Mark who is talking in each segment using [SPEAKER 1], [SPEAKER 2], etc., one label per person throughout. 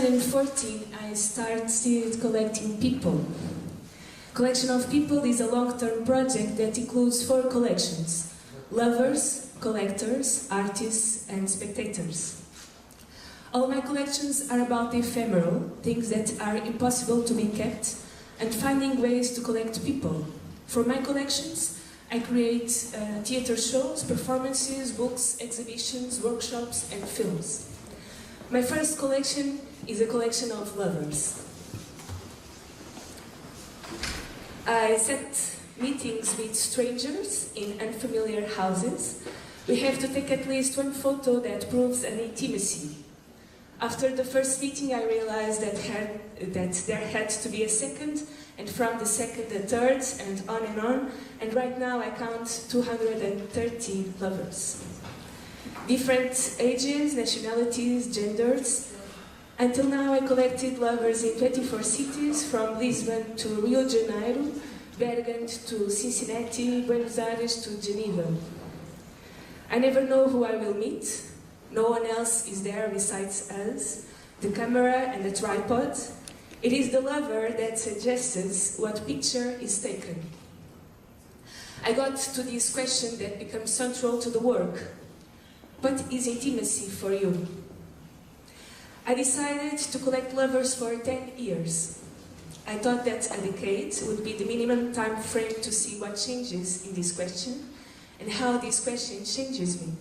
[SPEAKER 1] 2014, I started collecting people. Collection of People is a long-term project that includes 4 collections: lovers, collectors, artists, and spectators. All my collections are about the ephemeral, things that are impossible to be kept, and finding ways to collect people. For my collections, I create theater shows, performances, books, exhibitions, workshops, and films. My first collection is a collection of lovers. I set meetings with strangers in unfamiliar houses. We have to take at least one photo that proves an intimacy. After the first meeting, I realized that there had to be a second, and from the second, a third, and on, and right now I count 230 lovers. Different ages, nationalities, genders. Until now, I collected lovers in 24 cities, from Lisbon to Rio de Janeiro, Bergen to Cincinnati, Buenos Aires to Geneva. I never know who I will meet. No one else is there besides us, the camera and the tripod. It is the lover that suggests what picture is taken. I got to this question that becomes central to the work. What is intimacy for you? I decided to collect lovers for 10 years. I thought that a decade would be the minimum time frame to see what changes in this question and how this question changes me.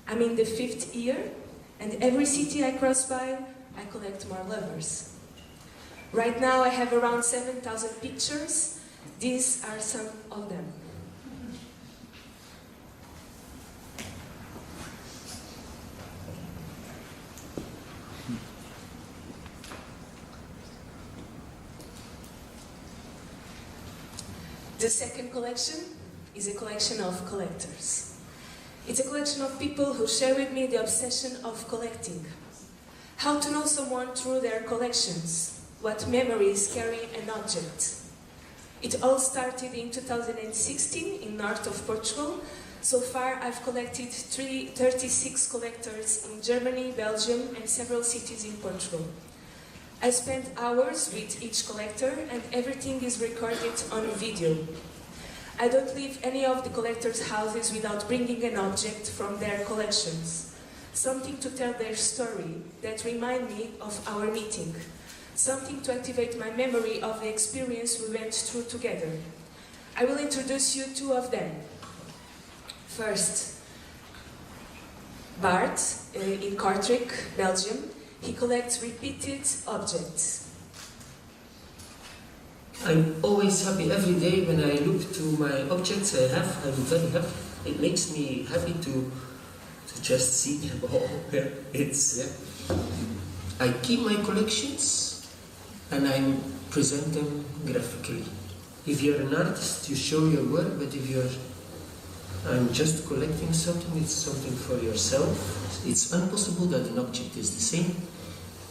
[SPEAKER 1] I'm in the 5th year, and every city I cross by, I collect more lovers. Right now I have around 7,000 pictures. These are some of them. The second collection is a collection of collectors. It's a collection of people who share with me the obsession of collecting. How to know someone through their collections, what memories carry an object. It all started in 2016 in north of Portugal. So far I've collected 36 collectors in Germany, Belgium, and several cities in Portugal. I spent hours with each collector, and everything is recorded on video. I don't leave any of the collectors' houses without bringing an object from their collections. Something to tell their story that remind me of our meeting. Something to activate my memory of the experience we went through together. I will introduce you 2 of them. First, Bart in Kortrijk, Belgium. He collects repeated objects.
[SPEAKER 2] I'm always happy every day when I look to my objects I have. I'm very happy. It makes me happy to just see them all. I keep my collections and I present them graphically. If you're an artist, you show your work, but if I'm just collecting something, it's something for yourself. It's impossible that an object is the same.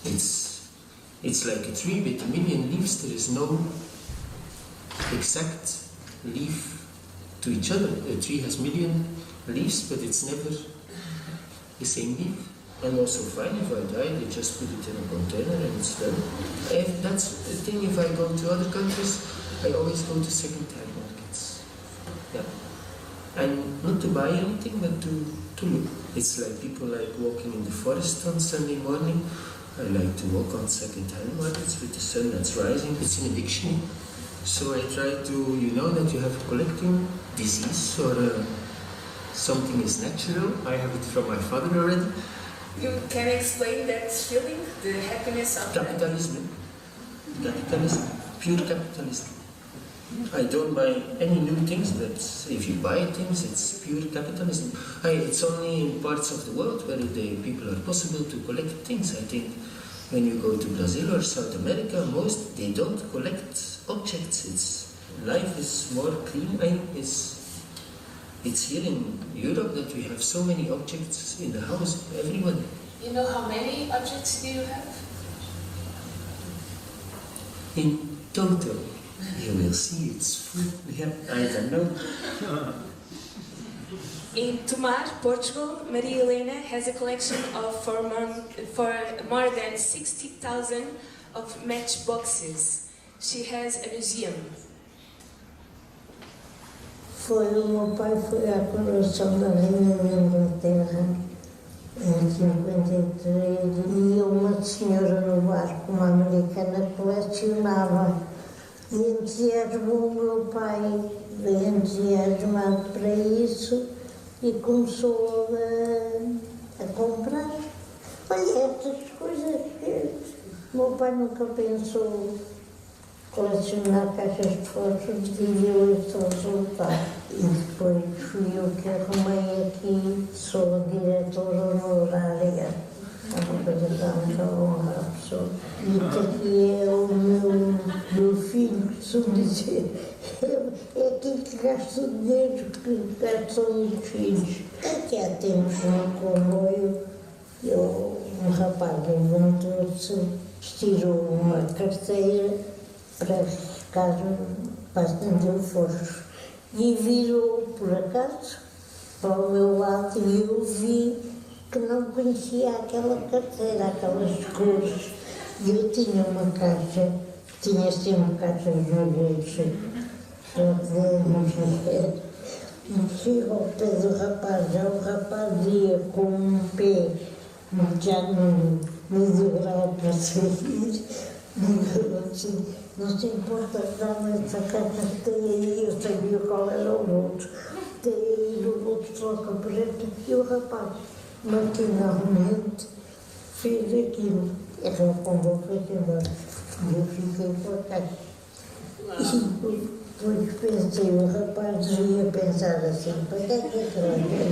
[SPEAKER 2] It's like a tree with a million leaves. There is no exact leaf to each other. A tree has a million leaves, but it's never the same leaf. And also fine, if I die, they just put it in a container and it's done. That's the thing, if I go to other countries, I always go to second-hand markets. Yeah. And not to buy anything, but to look. It's like people like walking in the forest on Sunday morning. I like to walk on second-hand markets with the sun that's rising. It's in a dictionary. So I try to, that you have a collecting disease or something is natural. I have it from my father already.
[SPEAKER 1] You can explain that feeling, the happiness of
[SPEAKER 2] capitalism. Capitalism, pure capitalism. I don't buy any new things, but if you buy things, it's pure capitalism. It's only in parts of the world where people are possible to collect things. I think when you go to Brazil or South America, they don't collect objects. Life is more clean. It's here in Europe that we have so many objects in the house, everyone.
[SPEAKER 1] You know how many objects do you have?
[SPEAKER 2] In total. You will see it's full. Yeah, I don't know.
[SPEAKER 1] In Tomar, Portugal, Maria Helena has a collection of for more than 60,000 of matchboxes. She has a museum.
[SPEAKER 3] O meu pai foi à coroação da Rainha da Inglaterra em 53 e uma senhora no barco, uma americana, colecionava. E entusiasmou o meu pai, bem entusiasmado para isso, e começou a comprar. Olha, estas coisas que o meu pai nunca pensou colecionar caixas de fósforos e viu esse resultado. E depois fui eu que arrumei aqui, sou a diretora honorária. É uma coisa que dá muita honra à pessoa. E aqui é o meu filho, costumo dizer, é aqui que gasta o dinheiro que gastam os filhos. Aqui há tempos no comboio, um rapaz levantou-se, estirou uma carteira para ficar para acender o fósforo e virou por acaso para o meu lado e eu vi que não conhecia aquela carteira, aquelas cores. E eu tinha uma caixa, tinha sempre caixas verdes, para podermos ver. E chego ao pé do rapaz, já o rapaz ia com um pé já no degrau para sair, digo assim, não se importa dar-me essa caixa que tem aí, eu sabia qual era o bolso, tem aí no bolso troca preta, e o rapaz maquinalmente fez aquilo. E ela quando foi embora, eu fiquei com a caixa. E depois pensei, o rapaz devia pensar assim, para que é que aquela mulher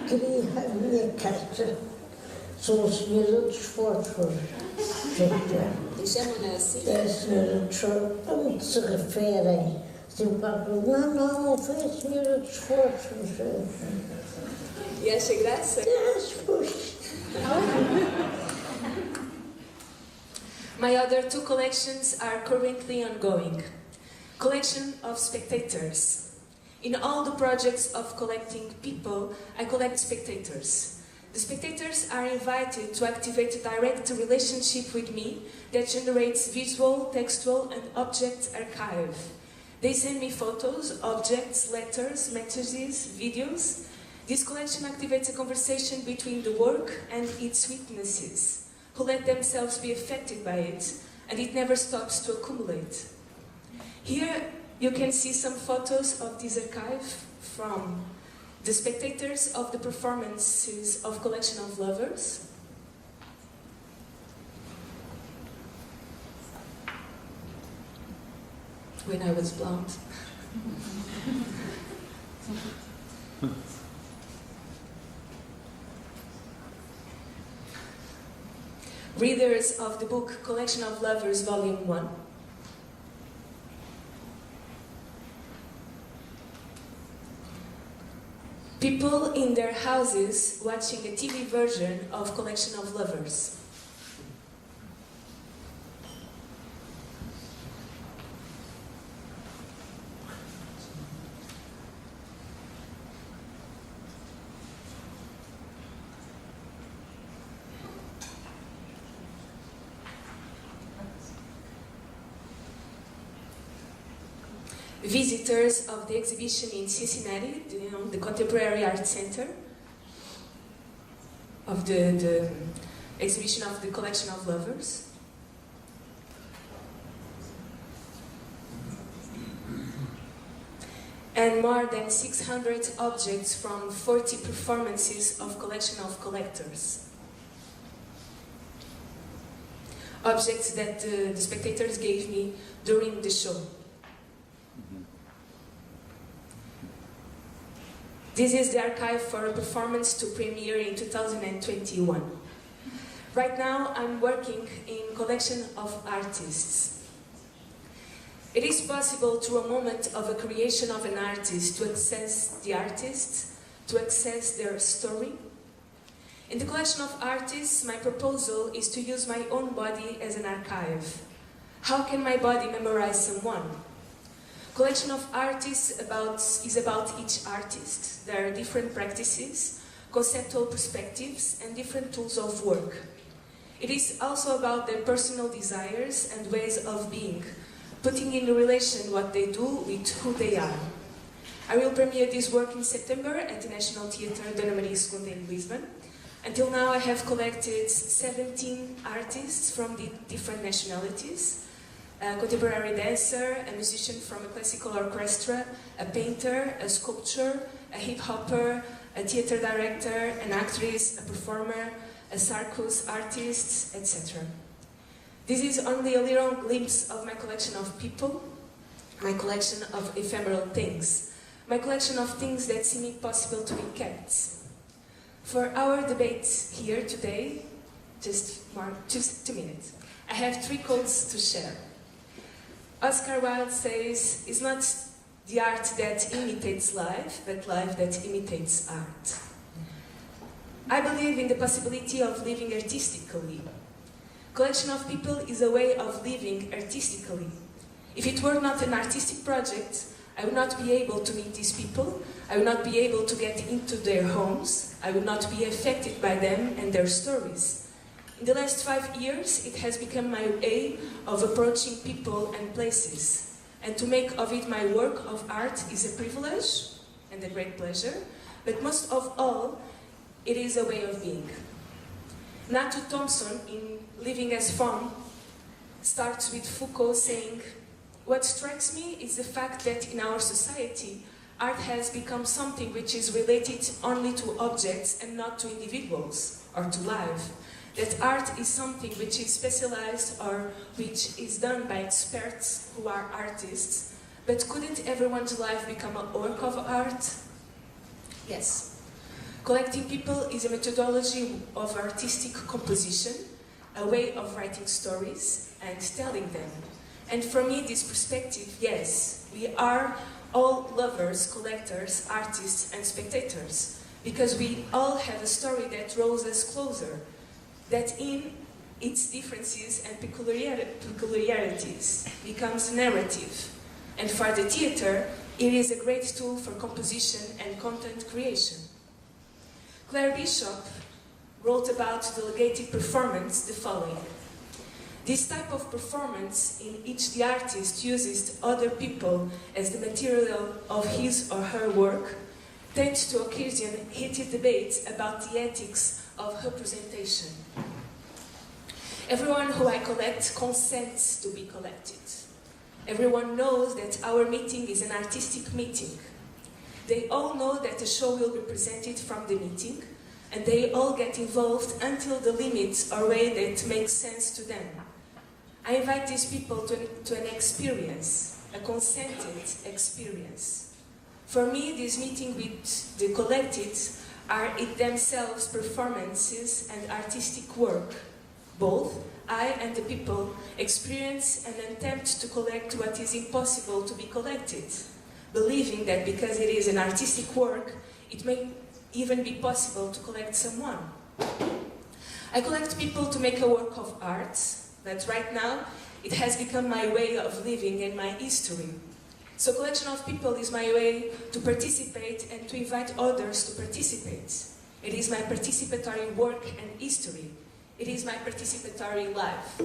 [SPEAKER 3] queria a minha caixa? Sou a senhora dos fósforos.
[SPEAKER 1] E chamam-na assim?
[SPEAKER 3] É a senhora dos fósforos. Como que se referem? Assim, não foi a senhora dos fósforos.
[SPEAKER 1] E acha graça?
[SPEAKER 3] Pois.
[SPEAKER 1] My other two collections are currently ongoing. Collection of Spectators. In all the projects of collecting people, I collect spectators. The spectators are invited to activate a direct relationship with me that generates visual, textual, and object archive. They send me photos, objects, letters, messages, videos. This collection activates a conversation between the work and its witnesses, who let themselves be affected by it, and it never stops to accumulate. Here you can see some photos of this archive from the spectators of the performances of Collection of Lovers, when I was blonde. Readers of the book Collection of Lovers, Volume 1. People in their houses watching a TV version of Collection of Lovers. Visitors of the exhibition in Cincinnati, the Contemporary Art Center, of the exhibition of the Collection of Lovers. And more than 600 objects from 40 performances of Collection of Collectors. Objects that the spectators gave me during the show. This is the archive for a performance to premiere in 2021. Right now I'm working in Collection of Artists. It is possible through a moment of a creation of an artist to access the artist, to access their story. In the Collection of Artists, my proposal is to use my own body as an archive. How can my body memorize someone? Collection of artists is about each artist. There are different practices, conceptual perspectives, and different tools of work. It is also about their personal desires and ways of being, putting in relation what they do with who they are. I will premiere this work in September at the National Theatre Nacional D in Lisbon. Until now I have collected 17 artists from the different nationalities, a contemporary dancer, a musician from a classical orchestra, a painter, a sculptor, a hip-hopper, a theatre director, an actress, a performer, a circus artist, etc. This is only a little glimpse of my collection of people, my collection of ephemeral things, my collection of things that seem impossible to be kept. For our debate here today, just 2 minutes, I have 3 quotes to share. Oscar Wilde says, "It's not the art that imitates life, but life that imitates art." I believe in the possibility of living artistically. Collection of people is a way of living artistically. If it were not an artistic project, I would not be able to meet these people, I would not be able to get into their homes, I would not be affected by them and their stories. In the last 5 years, it has become my way of approaching people and places, and to make of it my work of art is a privilege and a great pleasure, but most of all, it is a way of being. Natu Thompson, in Living as Form, starts with Foucault saying, "What strikes me is the fact that in our society, art has become something which is related only to objects and not to individuals or to life. That art is something which is specialized or which is done by experts who are artists, but couldn't everyone's life become a work of art?" Yes. Collecting people is a methodology of artistic composition, a way of writing stories and telling them. And from me, this perspective, yes, we are all lovers, collectors, artists, and spectators, because we all have a story that draws us closer, that in its differences and peculiarities becomes a narrative. And for the theatre, it is a great tool for composition and content creation. Claire Bishop wrote about delegated performance the following: "This type of performance, in which the artist uses other people as the material of his or her work, tends to occasion heated debates about the ethics of representation. Everyone who I collect consents to be collected. Everyone knows that our meeting is an artistic meeting. They all know that the show will be presented from the meeting, and they all get involved until the limits are way that makes sense to them. I invite these people to an experience, a consented experience. For me, this meeting with the collected are in themselves performances and artistic work. Both I and the people experience an attempt to collect what is impossible to be collected, believing that because it is an artistic work, it may even be possible to collect someone. I collect people to make a work of art, but right now it has become my way of living and my history. So collection of people is my way to participate and to invite others to participate. It is my participatory work and history. It is my participatory life.